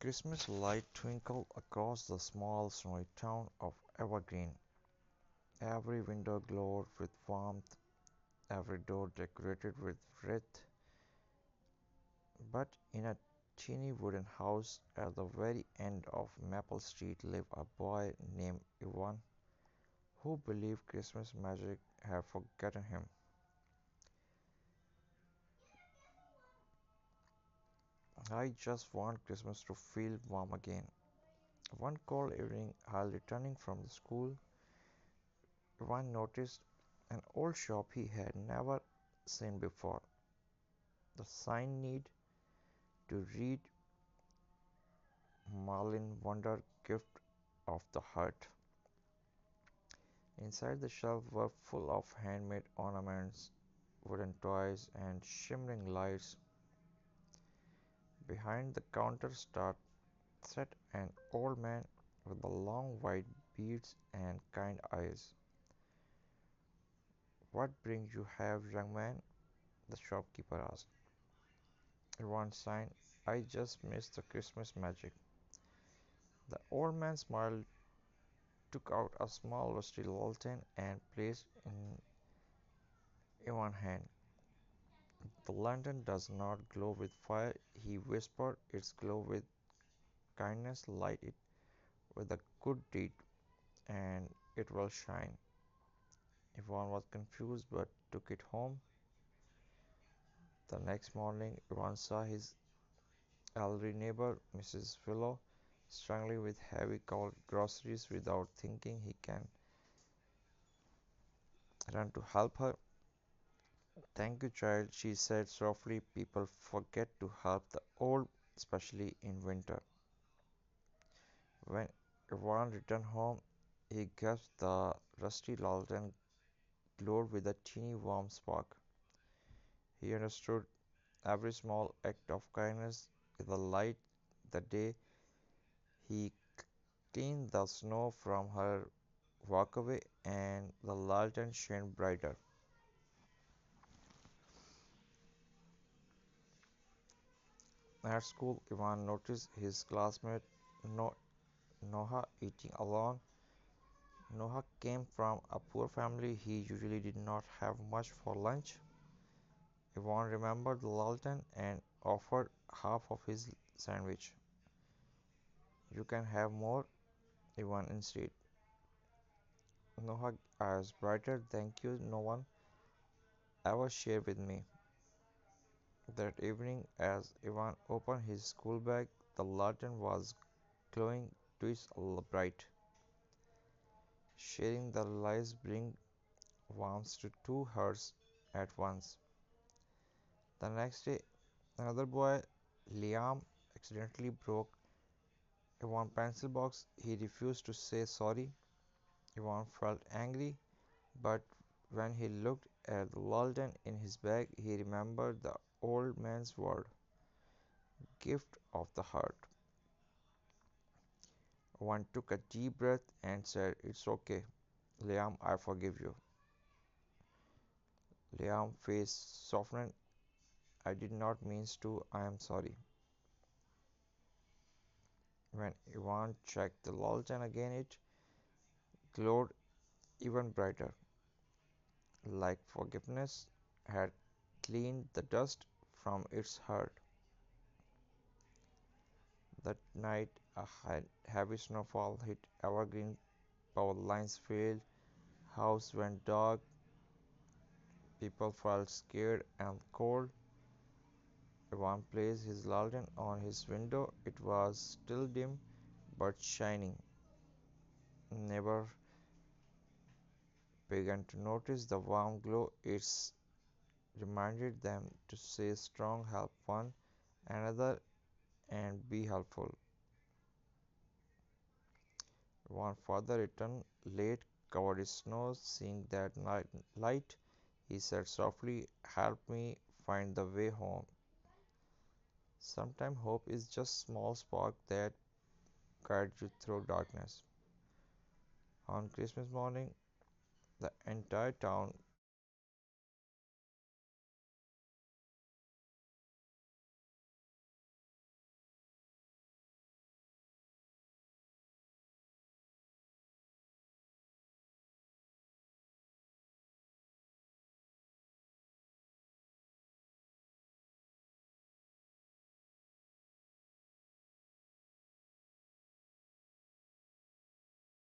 Christmas light twinkled across the small snowy town of Evergreen. Every window glowed with warmth, every door decorated with wreath. But in a teeny wooden house at the very end of Maple Street lived a boy named Ivan who believed Christmas magic had forgotten him. I just want Christmas to feel warm again. One cold evening, while returning from the school, Ivan noticed an old shop he had never seen before. The sign need to read Marlin Wonder Gift of the Heart. Inside the shelf were full of handmade ornaments, wooden toys, and shimmering lights. Behind the counter sat an old man with the long white beards and kind eyes. "What brings you here, young man?" the shopkeeper asked. Ivan sighed, "I just miss the Christmas magic." The old man smiled, took out a small rusty lantern, and placed it in Ivan's hand. "The lantern does not glow with fire," he whispered. "It glows with kindness. Light it with a good deed, and it will shine." Ivan was confused but took it home. The next morning, Ivan saw his elderly neighbor, Mrs. Willow, struggling with heavy groceries. Without thinking, he can run to help her. "Thank you, child," she said softly. "People forget to help the old, especially in winter." When Ivan returned home, he grasped the rusty lantern glowed with a teeny warm spark. He understood every small act of kindness is a light. The day he cleaned the snow from her walkway and the lantern shone brighter. At school, Ivan noticed his classmate no- Noah eating alone. Noah came from a poor family. He usually did not have much for lunch. Ivan remembered the lantern and offered half of his sandwich. "You can have more," Ivan insisted. Noah's eyes brightened. "Thank you, no one ever shared with me." That evening, as Ivan opened his school bag, the lantern was glowing twice bright. Sharing the lights brings warmth to two hearts at once. The next day, another boy, Liam, accidentally broke Ivan's pencil box. He refused to say sorry. Ivan felt angry, but when he looked at the lantern in his bag, he remembered the old man's word, "Gift of the heart." Ivan took a deep breath and said, "It's okay, Liam, I forgive you." Liam's face softened. "I did not mean to. I am sorry." When Ivan checked the lantern again, it glowed even brighter, like forgiveness had cleaned the dust from its heart. That night, a heavy snowfall hit Evergreen. Power lines failed, houses went dark, people felt scared and cold. Ivan placed his lantern on his window. It was still dim but shining. Neighbors began to notice the warm glow. It reminded them to stay strong, help one another, and be helpful. One father returned late, covered in snow. Seeing that light, he said softly, "Help me find the way home." Sometimes hope is just small spark that guides you through darkness. On Christmas morning, the entire town